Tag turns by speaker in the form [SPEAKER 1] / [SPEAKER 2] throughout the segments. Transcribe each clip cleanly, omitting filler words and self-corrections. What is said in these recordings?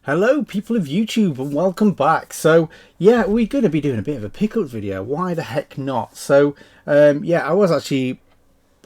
[SPEAKER 1] Hello people of YouTube and welcome back. So yeah, we're going to be doing a bit of a pickups video. Why the heck not? So yeah, I was actually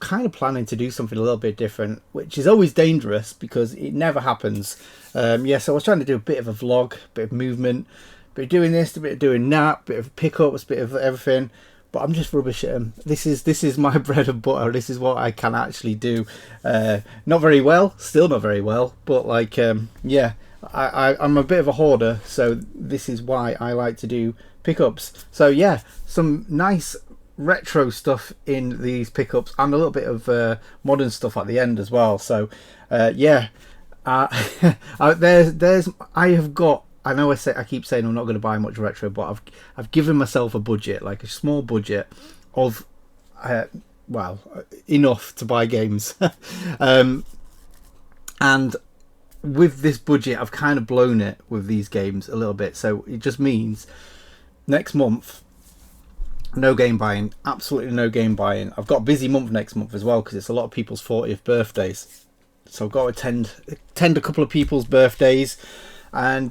[SPEAKER 1] kind of planning to do something a little bit different, which is always dangerous because it never happens. Yeah, so I was trying to do a bit of a vlog, a bit of movement, a bit of doing this, a bit of doing that, a bit of pickups, a bit of everything. But I'm just rubbish at them. This is my bread and butter. This is what I can actually do. Not very well, still not very well, but like yeah. I'm a bit of a hoarder, so this is why I like to do pickups. So yeah, some nice retro stuff in these pickups and a little bit of modern stuff at the end as well. So yeah, there's I have got. I know I keep saying I'm not going to buy much retro, but I've given myself a budget, like a small budget of well, enough to buy games, and with this budget I've kind of blown it with these games a little bit. So it just means next month no game buying, absolutely no game buying. I've got a busy month next month as well because it's a lot of people's 40th birthdays, so I've got to attend a couple of people's birthdays and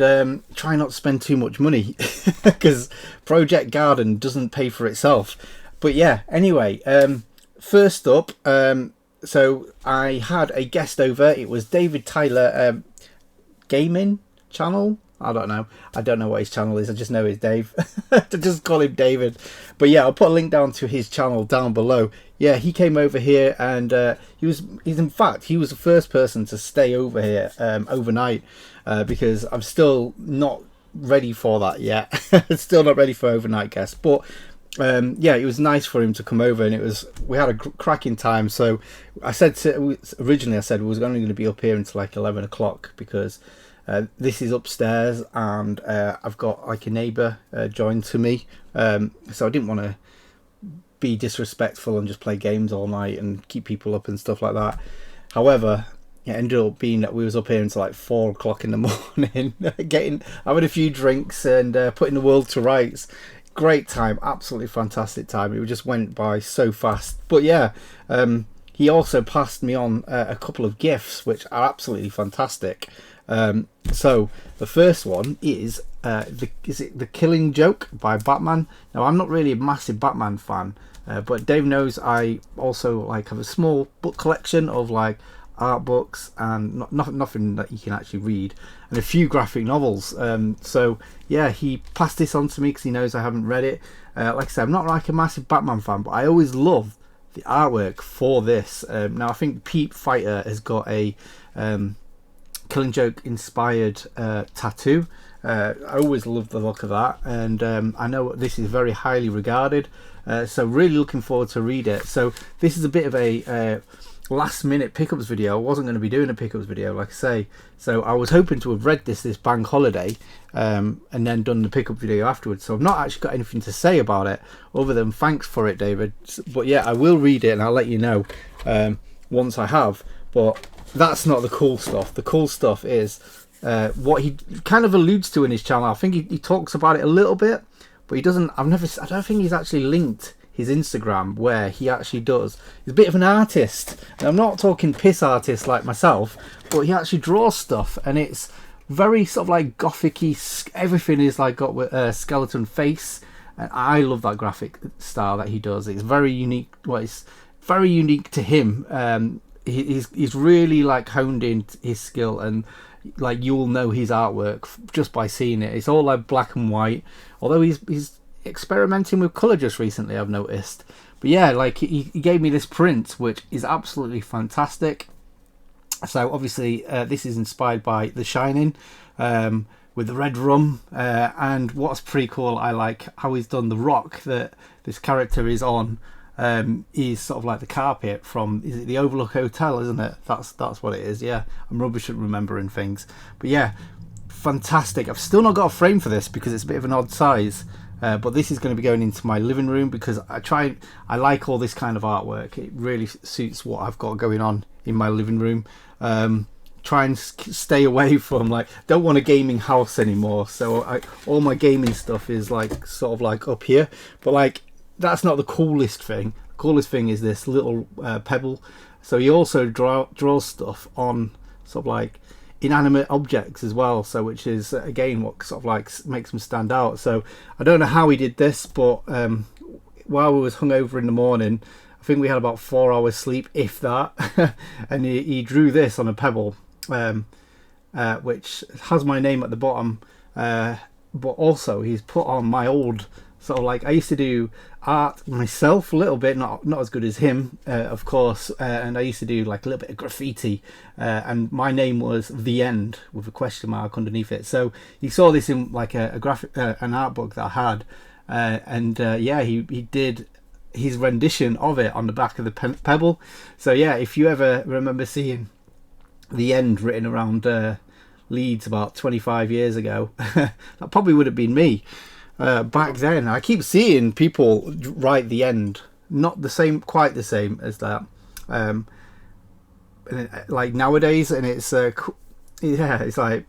[SPEAKER 1] try not to spend too much money because Project Garden doesn't pay for itself. But yeah, anyway, first up, so I had a guest over. It was David Tyler gaming channel. I don't know what his channel is. I just know it's Dave. To just call him David. But yeah, I'll put a link down to his channel down below. Yeah, he came over here and he's in fact he was the first person to stay over here overnight because I'm still not ready for that yet. Still not ready for overnight guests, but yeah, it was nice for him to come over, and we had a cracking time. So I said originally I said we was only going to be up here until like 11 o'clock because this is upstairs and I've got like a neighbour joined to me, so I didn't want to be disrespectful and just play games all night and keep people up and stuff like that. However, it ended up being that we was up here until like 4 o'clock in the morning having a few drinks and putting the world to rights. Great time, absolutely fantastic time. It just went by so fast. But yeah, he also passed me on a couple of gifts which are absolutely fantastic. So the first one is The Killing Joke by Batman. Now I'm not really a massive Batman fan, but Dave knows I also like have a small book collection of like art books and nothing that you can actually read, and a few graphic novels. So yeah, he passed this on to me because he knows I haven't read it. Like I said, I'm not like a massive Batman fan, but I always love the artwork for this. Now I think Pete Fighter has got a Killing Joke inspired tattoo. I always love the look of that, and I know this is very highly regarded, so really looking forward to read it. So this is a bit of a last minute pickups video. I wasn't going to be doing a pickups video, like I say, so I was hoping to have read this bank holiday and then done the pickup video afterwards. So I've not actually got anything to say about it other than thanks for it, David. But yeah, I will read it and I'll let you know once I have. But that's not the cool stuff. The cool stuff is what he kind of alludes to in his channel. I think he talks about it a little bit, but he doesn't. I don't think he's actually linked his Instagram where he actually does. He's a bit of an artist, and I'm not talking piss artist like myself, but he actually draws stuff, and it's very sort of like gothic-y. Everything is like got a skeleton face, and I love that graphic style that he does. It's very unique. Well, it's very unique to him. He's really like honed in his skill, and like you'll know his artwork just by seeing it. It's all like black and white, although he's experimenting with colour just recently, I've noticed. But yeah, like he gave me this print which is absolutely fantastic. So obviously this is inspired by The Shining with the red rum, and what's pretty cool, I like how he's done the rock that this character is on. Is sort of like the carpet from, is it the Overlook Hotel, isn't it? That's what it is. Yeah, I'm rubbish at remembering things, but yeah, fantastic. I've still not got a frame for this because it's a bit of an odd size, but this is going to be going into my living room because I like all this kind of artwork. It really suits what I've got going on in my living room. Try and stay away from, like, don't want a gaming house anymore, so all my gaming stuff is like sort of like up here, but like that's not the coolest thing. The coolest thing is this little pebble. So he also draws stuff on sort of like inanimate objects as well, so which is again what sort of like makes them stand out. So I don't know how he did this, but while we was hungover in the morning, I think we had about 4 hours sleep, if that, and he drew this on a pebble, which has my name at the bottom, but also he's put on my old sort of like, I used to do art myself a little bit, not as good as him, of course, and I used to do like a little bit of graffiti, and my name was The End with a question mark underneath it. So you saw this in like a graphic, an art book that I had, and yeah, he did his rendition of it on the back of the pebble. So yeah, if you ever remember seeing The End written around Leeds about 25 years ago, that probably would have been me. Back then, I keep seeing people write The End, not the same, quite the same as that, like nowadays, and it's yeah, it's like,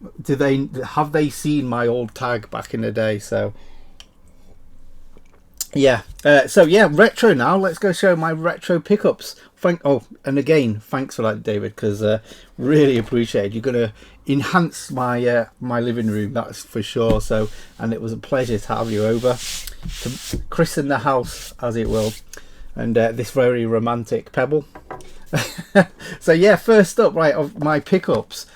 [SPEAKER 1] have they seen my old tag back in the day? So yeah, so yeah, retro now. Let's go show my retro pickups. And again, thanks for that, David, because really appreciate it. You're gonna enhance my my living room, that's for sure. So, and it was a pleasure to have you over to christen the house, as it will, and this very romantic pebble. So yeah, first up, right, of my pickups,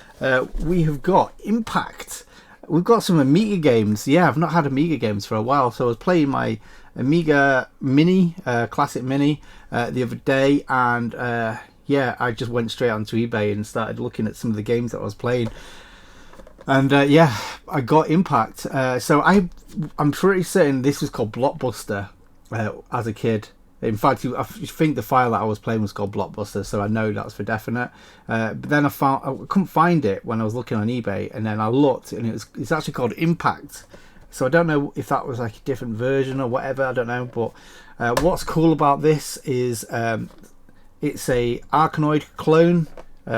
[SPEAKER 1] we have got Impact. We've got some Amiga games. Yeah, I've not had Amiga games for a while, so I was playing my Amiga Mini, Classic Mini, the other day, and yeah, I just went straight onto eBay and started looking at some of the games that I was playing, and yeah, I got Impact. So I'm pretty certain this was called Blockbuster as a kid. In fact, I think the file that I was playing was called Blockbuster, so I know that's for definite. But then I couldn't find it when I was looking on eBay, and then I looked, and it's actually called Impact. So I don't know if that was like a different version or whatever, I don't know. But what's cool about this is it's a Arkanoid clone,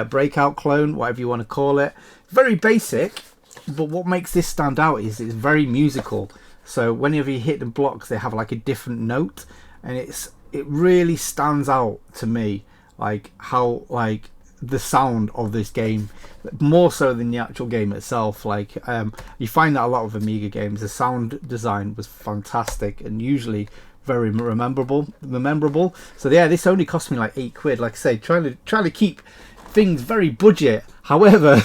[SPEAKER 1] breakout clone, whatever you want to call it. Very basic, but what makes this stand out is it's very musical. So whenever you hit the blocks, they have like a different note, and it really stands out to me, like how like the sound of this game, more so than the actual game itself. Like you find that a lot of Amiga games, the sound design was fantastic and usually very memorable. So yeah, this only cost me like £8. Like I say, trying to keep things very budget. However,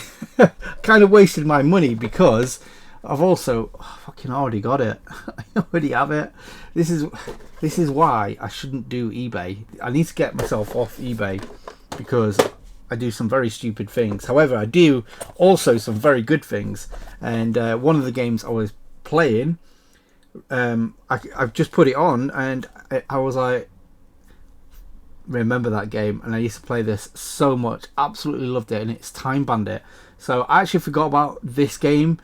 [SPEAKER 1] kind of wasted my money because I've also fucking already got it. I already have it. This is why I shouldn't do eBay. I need to get myself off eBay because I do some very stupid things. However, I do also some very good things. And one of the games I was playing, I've just put it on, and I was like, remember that game? And I used to play this so much, absolutely loved it, and it's Time Bandit. So I actually forgot about this game,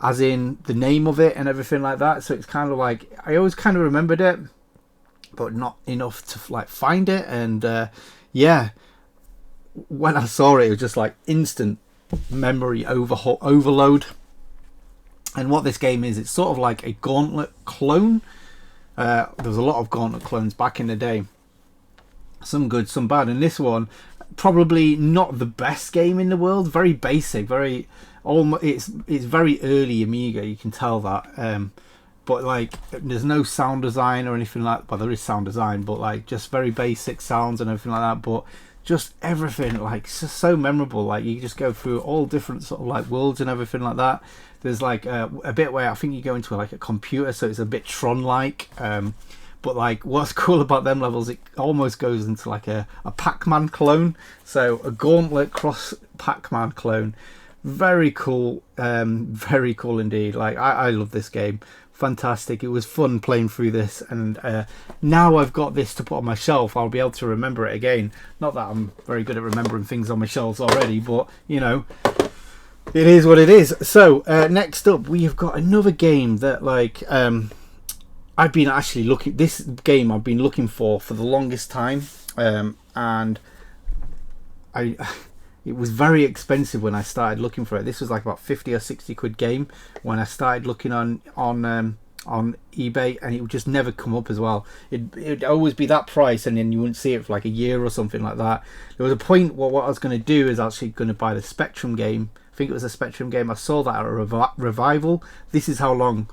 [SPEAKER 1] as in the name of it and everything like that. So it's kind of like, I always kind of remembered it, but not enough to like find it. And yeah, when I saw it, it was just like instant memory overload. And what this game is, it's sort of like a Gauntlet clone. There was a lot of Gauntlet clones back in the day, some good, some bad, and this one probably not the best game in the world. Very basic, very it's very early Amiga, you can tell that. But like, there's no sound design or anything like. Well, there is sound design, but like just very basic sounds and everything like that. But just everything, like, so memorable. Like, you just go through all different sort of like worlds and everything like that. There's like a bit where I think you go into like a computer, so it's a bit Tron-like. But like, what's cool about them levels, it almost goes into like a Pac-Man clone. So a Gauntlet cross Pac-Man clone. Very cool. Very cool indeed. Like, I love this game. Fantastic. It was fun playing through this, and now I've got this to put on my shelf, I'll be able to remember it again. Not that I'm very good at remembering things on my shelves already, but you know, it is what it is. So next up, we have got another game that like I've been actually looking. This game I've been looking for the longest time, and it was very expensive when I started looking for it. This was like about 50 or 60 quid game when I started looking on eBay, and it would just never come up as well. It'd always be that price, and then you wouldn't see it for like a year or something like that. There was a point where what I was going to do is actually going to buy the Spectrum game I think it was a Spectrum game. I saw that at a revival. This is how long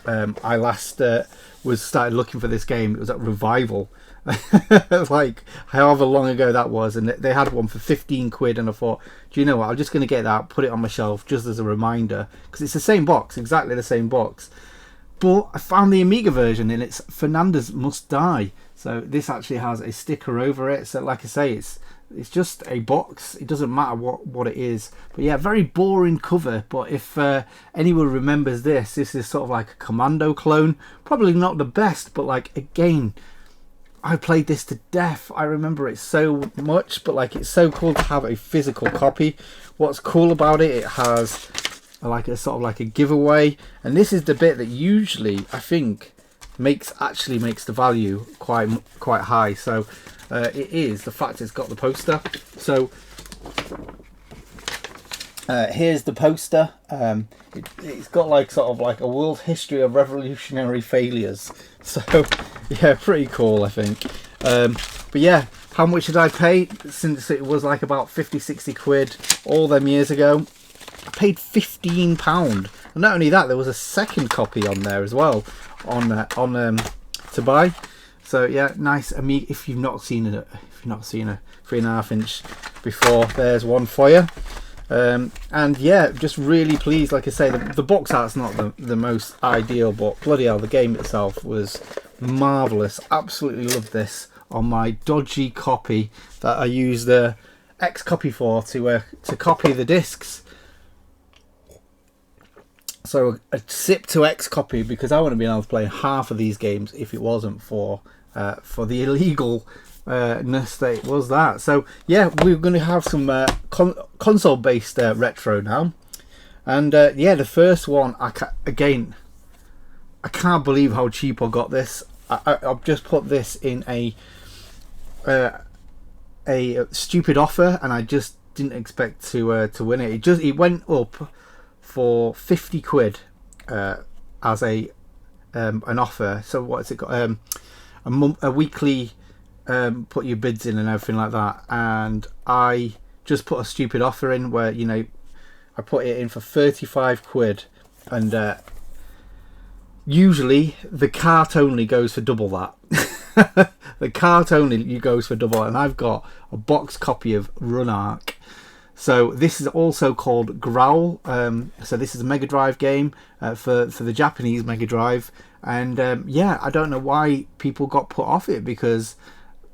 [SPEAKER 1] I last was started looking for this game. It was at revival. Like however long ago that was, and they had one for 15 quid, and I thought, do you know what, I'm just going to get that, put it on my shelf just as a reminder, because it's the same box, exactly the same box. But I found the Amiga version, and it's Fernandez Must Die. So this actually has a sticker over it. So like I say, it's just a box. It doesn't matter what it is. But yeah, very boring cover. But if anyone remembers this is sort of like a Commando clone. Probably not the best, but like again, I played this to death. I remember it so much, but like it's so cool to have a physical copy. What's cool about it, it has like a sort of like a giveaway, and this is the bit that usually I think makes the value quite high. So it is the fact it's got the poster. So here's the poster. It's got like sort of like a world history of revolutionary failures. So yeah, pretty cool, I think. But yeah, how much did I pay? Since it was like about 50-60 quid all them years ago, I paid £15. And not only that, there was a second copy on there as well on to buy. So yeah, nice Amiga. If you've not seen a 3.5 inch before, there's one for you. And yeah, just really pleased. Like I say, the box art's not the most ideal, but bloody hell, the game itself was marvellous. Absolutely loved this on my dodgy copy that I used the X copy for to copy the discs. So a SIP to X copy, because I wouldn't have been able to play half of these games if it wasn't for the illegal ness that it was that. So yeah, we're going to have some console based retro now, and yeah, the first one, I can't believe how cheap I got this. I've just put this in a stupid offer, and I just didn't expect to win it. It went up for 50 quid as an offer. So what's it got? A weekly. Put your bids in and everything like that, and I just put a stupid offer in where, you know, I put it in for 35 quid, and usually the cart only goes for double that. The cart only goes for double, and I've got a box copy of Run Arc. So this is also called Growl. So this is a Mega Drive game for the Japanese Mega Drive, and yeah, I don't know why people got put off it, because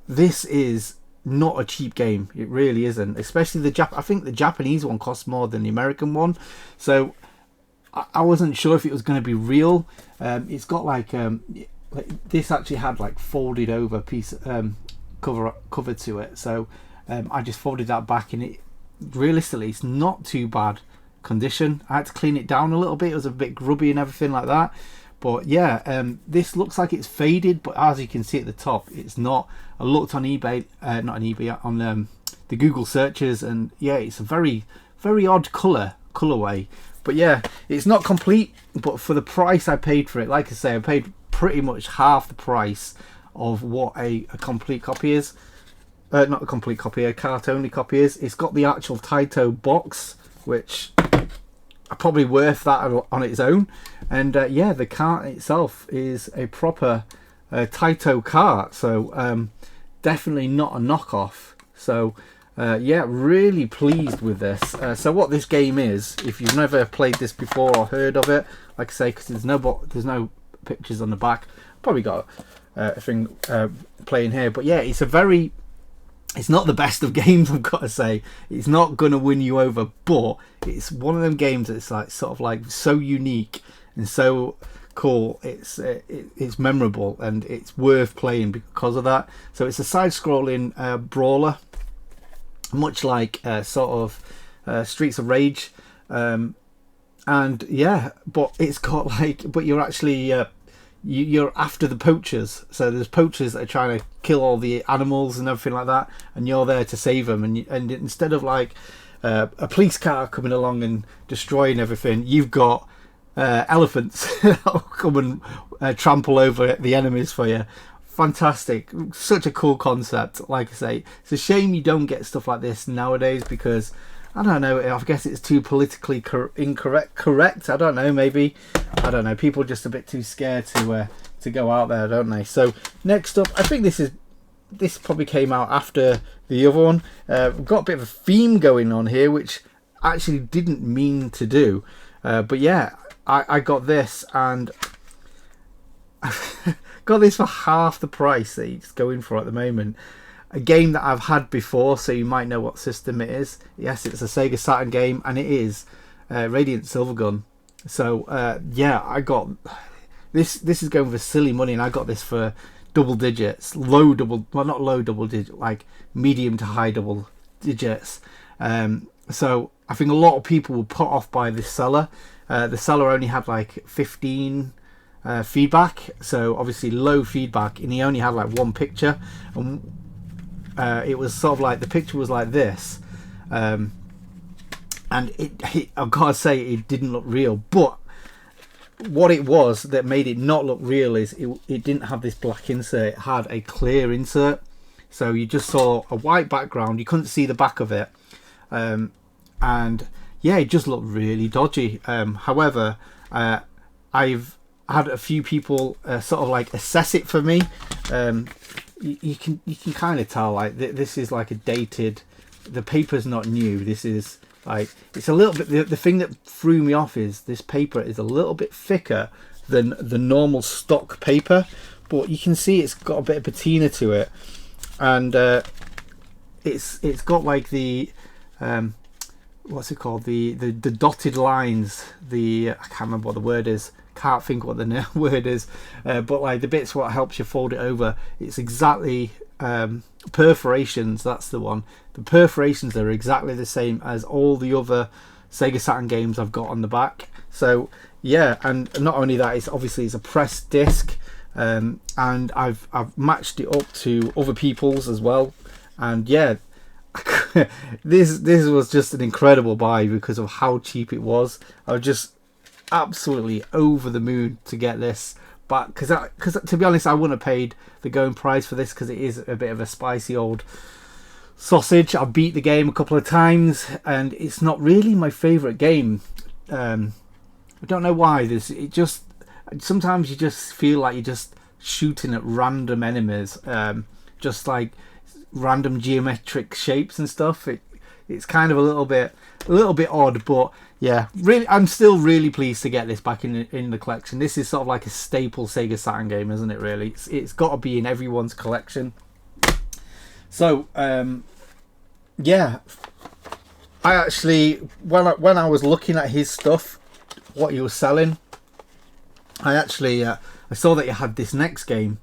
[SPEAKER 1] this is not a cheap game. It really isn't. Especially I think the Japanese one costs more than the American one. So I wasn't sure if it was going to be real. It's got like this actually had like folded over piece cover to it. So I just folded that back, and it realistically, it's not too bad condition. I had to clean it down a little bit. It was a bit grubby and everything like that. But yeah, this looks like it's faded, but as you can see at the top, it's not. I looked on eBay, not on eBay, on the Google searches, and yeah, it's a very, very odd colorway. But yeah, it's not complete, but for the price I paid for it, like I say, I paid pretty much half the price of what a complete copy is. Not a complete copy, a cart-only copy is. It's got the actual Taito box, which are probably worth that on its own. And yeah, the cart itself is a proper Taito cart, so definitely not a knockoff. So yeah, really pleased with this. So what this game is, if you've never played this before or heard of it, like I say, because there's no pictures on the back, probably got a thing playing here, but yeah, it's not the best of games, I've got to say. It's not going to win you over, but it's one of them games that's like sort of like so unique and so cool. It's memorable, and it's worth playing because of that. So it's a side-scrolling brawler, much like sort of Streets of Rage, and yeah, but it's got like, but you're actually you're after the poachers. So there's poachers that are trying to kill all the animals and everything like that, and you're there to save them. And instead of like a police car coming along and destroying everything, you've got elephants that'll come and trample over the enemies for you. Fantastic. Such a cool concept. Like I say, it's a shame you don't get stuff like this nowadays, because I don't know. I guess it's too politically correct. I don't know. Maybe. I don't know. People are just a bit too scared to go out there, don't they? So next up, I think this probably came out after the other one. We've got a bit of a theme going on here, which I actually didn't mean to do. But yeah, I got this, and got this for half the price that it's going for at the moment. A game that I've had before, so you might know what system it is. Yes, it's a Sega Saturn game, and it is Radiant Silvergun. So yeah, I got this. This is going for silly money, and I got this for double digits, well, not low double digit, like medium to high double digits. So I think a lot of people were put off by this seller. The seller only had like 15 feedback, so obviously low feedback, and he only had like one picture, and it was sort of like the picture was like this, and I've got to say it didn't look real. But what it was that made it not look real is it didn't have this black insert. It had a clear insert, so you just saw a white background. You couldn't see the back of it, and yeah, it just looked really dodgy. However, I've had a few people sort of like assess it for me. You can kind of tell like this is like a dated. The paper's not new. This is like, it's a little bit. The thing that threw me off is this paper is a little bit thicker than the normal stock paper, but you can see it's got a bit of patina to it, and it's got like the what's it called, the dotted lines. I can't remember what the word is. Can't think what the word is, but like the bits what helps you fold it over, it's exactly perforations, that's the one. The perforations are exactly the same as all the other Sega Saturn games I've got on the back. So yeah, and not only that, it's a pressed disc, and I've matched it up to other people's as well, and yeah, this was just an incredible buy because of how cheap it was. I was just absolutely over the moon to get this, but because to be honest, I wouldn't have paid the going price for this, because it is a bit of a spicy old sausage. I beat the game a couple of times, and it's not really my favorite game. I don't know why. Sometimes you just feel like you're just shooting at random enemies, just like random geometric shapes and stuff. It's kind of a little bit odd, but yeah, really, I'm still really pleased to get this back in the collection. This is sort of like a staple Sega Saturn game, isn't it? Really, it's got to be in everyone's collection. So yeah, I actually, when I was looking at his stuff, what he was selling, I actually I saw that he had this next game,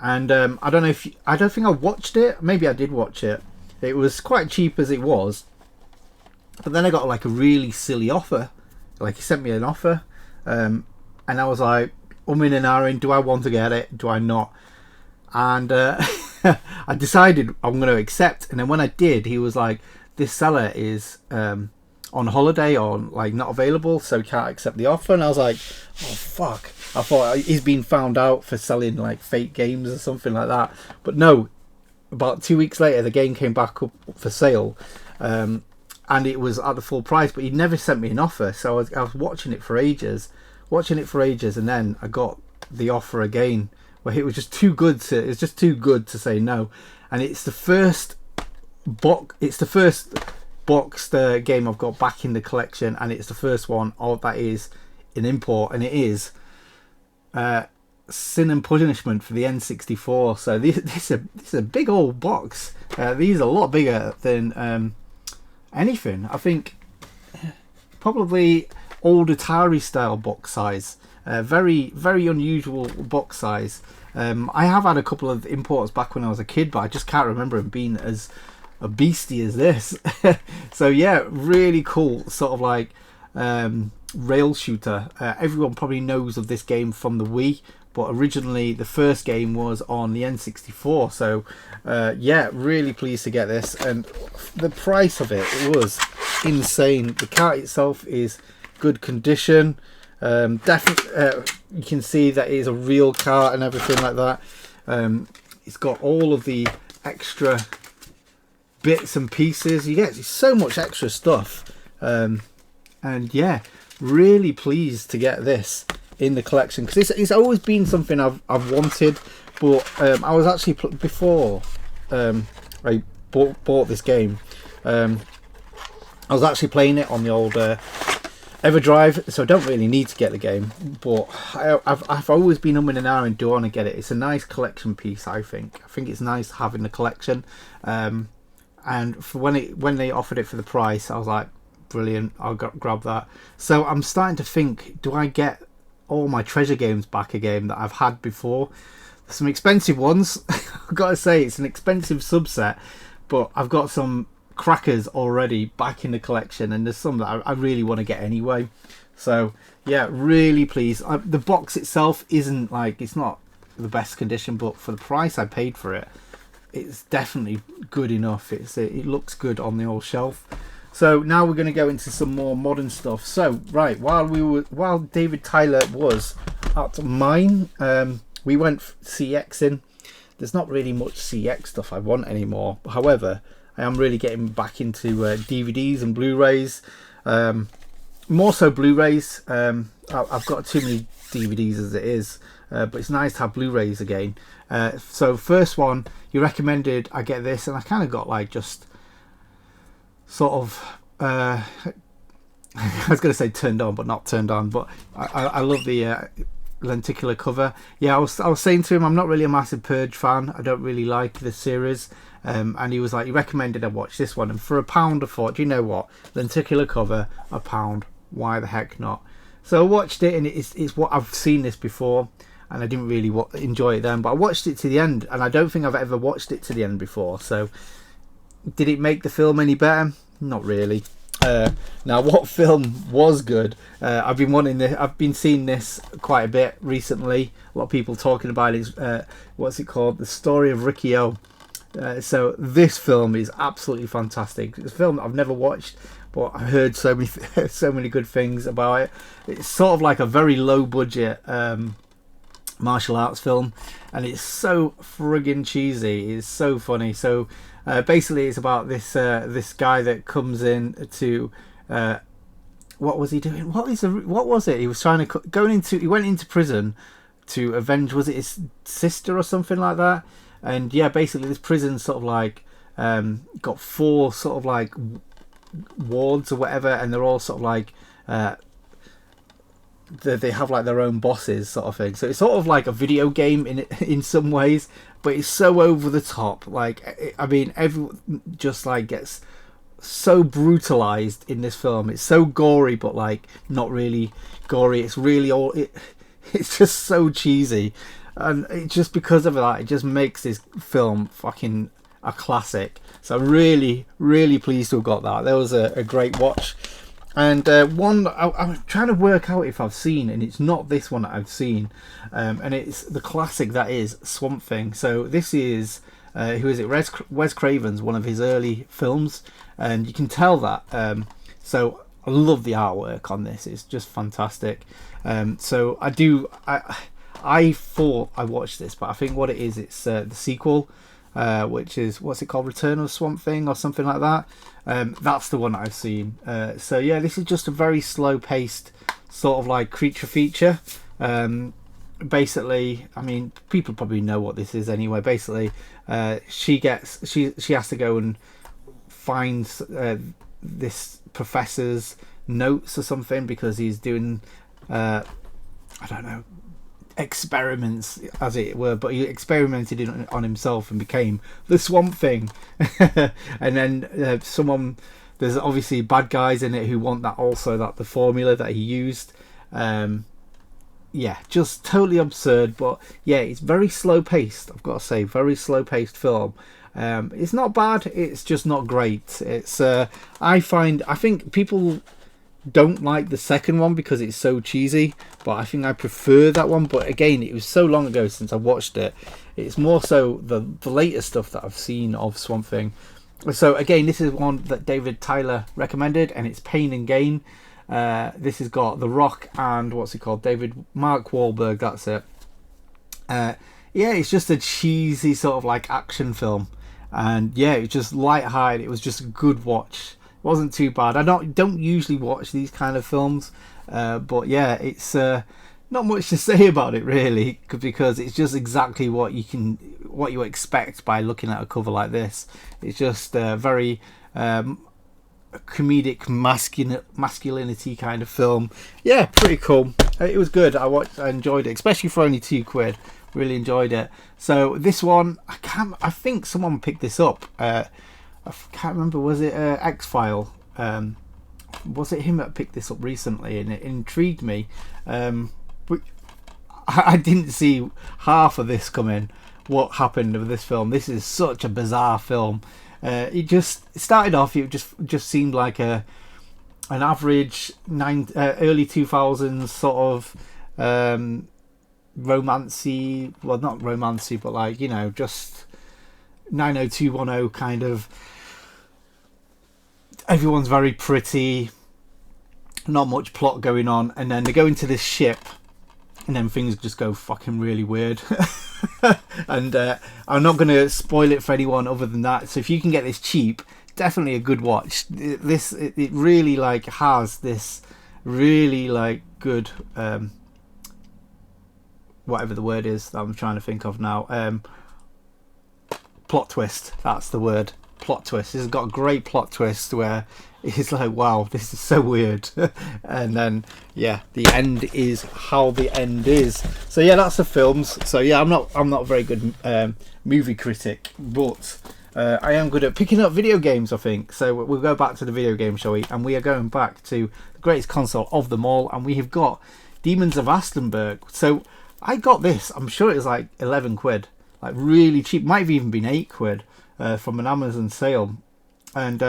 [SPEAKER 1] and I don't think I watched it. Maybe I did watch it. It was quite cheap as it was, but then I got like a really silly offer. Like, he sent me an offer, and I was like, in and ahhing, do I want to get it? Do I not? And I decided I'm going to accept. And then when I did, he was like, this seller is on holiday or like not available, so can't accept the offer. And I was like, oh fuck. I thought he's been found out for selling like fake games or something like that. But no, about 2 weeks later, the game came back up for sale, and it was at the full price, but he never sent me an offer. So I was watching it for ages, and then I got the offer again, where it was just too good to say no. And it's the first boxed game I've got back in the collection, and it's the first one that is an import, and it is Sin and Punishment for the N64. So this is a big old box. These are a lot bigger than anything. I think probably old Atari style box size. Very, very unusual box size. I have had a couple of imports back when I was a kid, but I just can't remember them being as a beastie as this. So yeah, really cool, sort of like rail shooter. Everyone probably knows of this game from the Wii, but originally the first game was on the N64. So yeah, really pleased to get this, and the price of it was insane. The cart itself is good condition. Definitely, you can see that it is a real cart and everything like that. It's got all of the extra bits and pieces. You get so much extra stuff, and yeah, really pleased to get this in the collection, because it's always been something I've wanted. But I was actually before I bought this game, I was actually playing it on the old EverDrive, so I don't really need to get the game. But I've always been umming and ahhing, do I want to get it? It's a nice collection piece, I think. I think it's nice having the collection. And for when they offered it for the price, I was like, brilliant, I'll grab that. So I'm starting to think, do I get all my treasure games back again that I've had before? Some expensive ones. I've got to say, it's an expensive subset, but I've got some crackers already back in the collection, and there's some that I really want to get anyway. So yeah, really pleased. The box itself isn't like, it's not the best condition, but for the price I paid for it, it's definitely good enough. It looks good on the old shelf. So now we're going to go into some more modern stuff. So right, while David Tyler was at mine, we went CXing. There's not really much CX stuff I want anymore. However, I am really getting back into DVDs and Blu-rays. More so Blu-rays. I've got too many DVDs as it is, but it's nice to have Blu-rays again. So first one, you recommended I get this, and I kind of got like just sort of I was going to say turned on, but not turned on. But I love the lenticular cover. Yeah, I was saying to him, I'm not really a massive Purge fan. I don't really like the series. And he was like, he recommended I watch this one, and for £1 I thought, you know what, lenticular cover, £1, why the heck not? So I watched it, and it's what I've seen this before, and I didn't really enjoy it then, but I watched it to the end, and I don't think I've ever watched it to the end before. So did it make the film any better? Not really. Now, what film was good? I've been seeing this quite a bit recently. A lot of people talking about it. What's it called? The Story of Rico. So this film is absolutely fantastic. It's a film that I've never watched, but I heard so many good things about it. It's sort of like a very low budget martial arts film, and it's so friggin' cheesy. It's so funny. So basically, it's about this guy that comes in to what was he doing? What was it? He was trying to he went into prison to avenge, was it his sister or something like that? And yeah, basically this prison sort of like got 4 sort of like wards or whatever, and they're all sort of like they have like their own bosses sort of thing. So it's sort of like a video game in some ways, but it's so over the top. Like, I mean, everyone just like gets so brutalized in this film. It's so gory, but like not really gory. It's really it's just so cheesy. And just because of that, it just makes this film fucking a classic. So really, really pleased to have got that. That was a great watch. And one I'm trying to work out if I've seen, and it's not this one that I've seen, and it's the classic that is Swamp Thing. So this is who is it? Wes Craven's one of his early films, and you can tell that. So I love the artwork on this. It's just fantastic. So I thought I watched this, but I think what it is, it's the sequel, which is, what's it called, Return of Swamp Thing or something like that. That's the one that I've seen. So yeah, this is just a very slow-paced sort of like creature feature. Basically, I mean, people probably know what this is anyway. Basically, she has to go and find this professor's notes or something, because he's doing I don't know, experiments as it were, but he experimented on himself and became the Swamp Thing. And then there's obviously bad guys in it who want that also, that the formula that he used. Yeah, just totally absurd, but yeah, it's very slow paced. I've got to say, very slow paced film. It's not bad, it's just not great. It's I think people don't like the second one because it's so cheesy, but I think I prefer that one. But again, it was so long ago since I watched it. It's more so the later stuff that I've seen of Swamp Thing. So again, this is one that David Tyler recommended, and it's Pain and Gain. This has got The Rock and what's it called, Mark Wahlberg, that's it. Yeah, it's just a cheesy sort of like action film, and yeah, it was just light-hearted. It was just a good watch. It wasn't too bad. I don't usually watch these kind of films, but yeah, it's not much to say about it really, because it's just exactly what you expect by looking at a cover like this. It's just very comedic masculinity kind of film. Yeah, pretty cool. It was good. I enjoyed it, especially for only £2. Really enjoyed it. So this one, I think someone picked this up. I can't remember. Was it X-File? Was it him that picked this up recently? And it intrigued me. But I didn't see half of this coming. What happened with this film? This is such a bizarre film. It started off. It just seemed like an average early 2000s sort of romancy. Well, not romancy, but like, just 90210 kind of. Everyone's very pretty. Not much plot going on, and then they go into this ship. And then things just go fucking really weird. And I'm not going to spoil it for anyone other than that. So if you can get this cheap, definitely a good watch. It really like has this really like good whatever the word is that I'm trying to think of now. Plot twist. That's the word. Plot twist. It's got a great plot twist where it's like, wow, this is so weird. And then yeah, the end is how the end is. So yeah, that's the films. So yeah, I'm not a very good movie critic, but I am good at picking up video games, I think. So we'll go back to the video game, shall we? And we are going back to the greatest console of them all, and we have got Demons of Arenburg. So I got this, I'm sure it was like £11, like really cheap. Might have even been £8 from an Amazon sale. And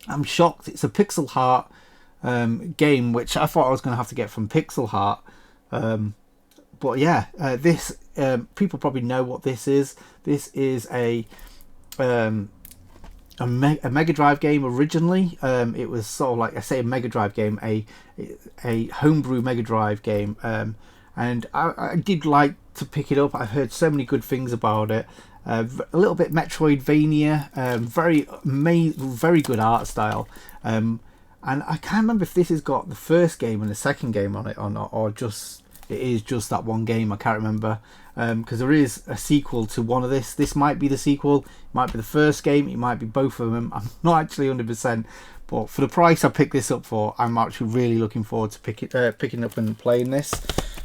[SPEAKER 1] I'm shocked. It's a pixel heart game, which I thought I was going to have to get from Pixel Heart. But yeah, this people probably know what this is. This is a Mega Drive game originally. It was sort of like, I say, a Mega Drive game, a homebrew Mega Drive game. And I did like to pick it up. I've heard so many good things about it. A little bit Metroidvania, very good art style, and I can't remember if this has got the first game and the second game on it or not, or just it is just that one game. I can't remember, because there is a sequel to one of this. This might be the sequel, it might be the first game, it might be both of them. I'm not actually 100%, but for the price I picked this up for, I'm actually really looking forward to picking up and playing this.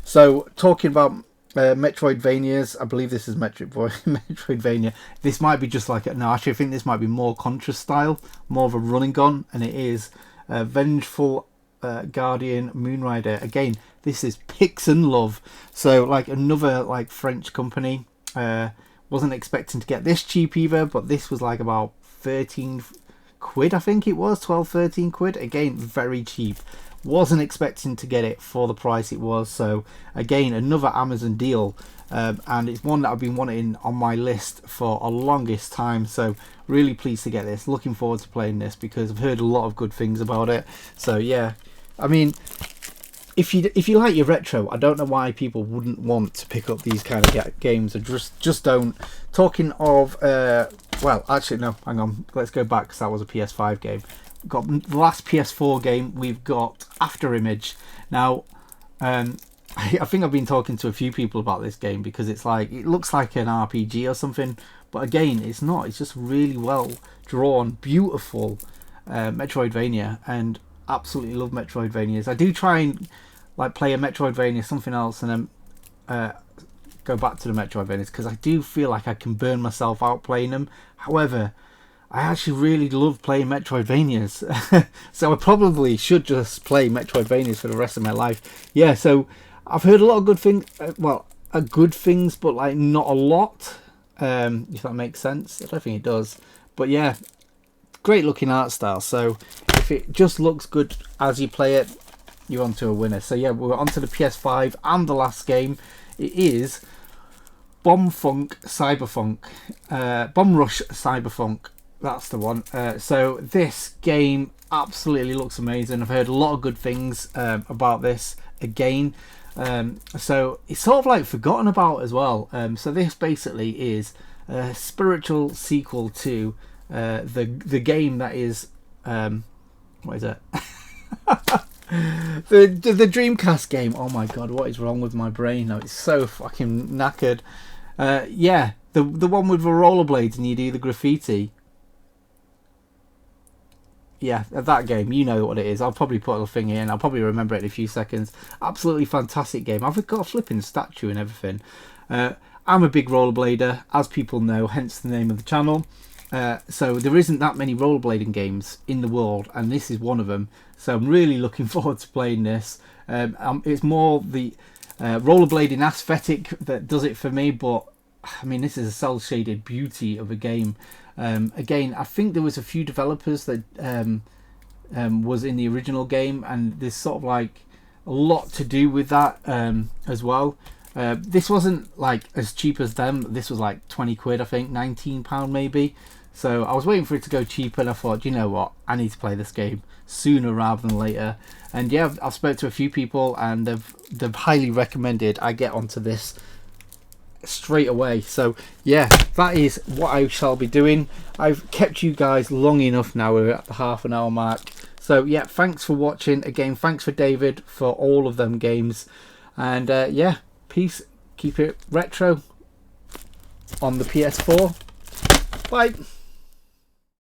[SPEAKER 1] So talking about Metroidvanias, I believe this is Metroidvania. This might be just like no, actually I think this might be more Contra style, more of a running gun, and it is Vengeful Guardian Moonrider. Again, this is Pix and Love, so like another like French company. Wasn't expecting to get this cheap either, but this was like about £13, I think it was 12-13 quid. Again, very cheap. Wasn't expecting to get it for the price it was. So again, another Amazon deal, and it's one that I've been wanting on my list for a longest time. So really pleased to get this. Looking forward to playing this because I've heard a lot of good things about it. So yeah, I mean, if you like your retro, I don't know why people wouldn't want to pick up these kind of games. I just don't. Talking of well, actually no, hang on, let's go back because that was a PS5 game. Got the last PS4 game, we've got Afterimage. Now I think I've been talking to a few people about this game because it's like, it looks like an RPG or something, but again it's not. It's just really well drawn, beautiful Metroidvania, and absolutely love Metroidvanias. I do try and like play a Metroidvania, something else, and then go back to the Metroidvanias because I do feel like I can burn myself out playing them. However, I actually really love playing Metroidvanias, so I probably should just play Metroidvanias for the rest of my life. Yeah, so I've heard a lot of good things, good things, but like not a lot, if that makes sense. I don't think it does, but yeah, great looking art style. So if it just looks good as you play it, you're onto a winner. So yeah, we're onto the PS5 and the last game. It is Bomb Rush Cyberfunk. That's the one. So this game absolutely looks amazing. I've heard a lot of good things about this again. So it's sort of like forgotten about as well. So this basically is spiritual sequel to the game that is what is it? the Dreamcast game. Oh my god, what is wrong with my brain now? It's so fucking knackered. Yeah, the one with the rollerblades and you do the graffiti. Yeah, that game, you know what it is. I'll probably put a thing in. I'll probably remember it in a few seconds. Absolutely fantastic game. I've got a flipping statue and everything. I'm a big rollerblader, as people know, hence the name of the channel. So there isn't that many rollerblading games in the world, and this is one of them. So I'm really looking forward to playing this. It's more the rollerblading aesthetic that does it for me, but I mean, this is a cel-shaded beauty of a game. Again, I think there was a few developers that was in the original game, and there's sort of like a lot to do with that as well. This wasn't like as cheap as them. This was like 20 quid, I think, £19 maybe. So I was waiting for it to go cheaper, and I thought, you know what, I need to play this game sooner rather than later. And yeah, I've spoke to a few people, and they've highly recommended I get onto this straight away. So yeah, that is what I shall be doing. I've kept you guys long enough now. We're at the half-an-hour mark. So yeah, thanks for watching. Again, thanks for David for all of them games. And yeah, peace. Keep it retro on the PS4. Bye.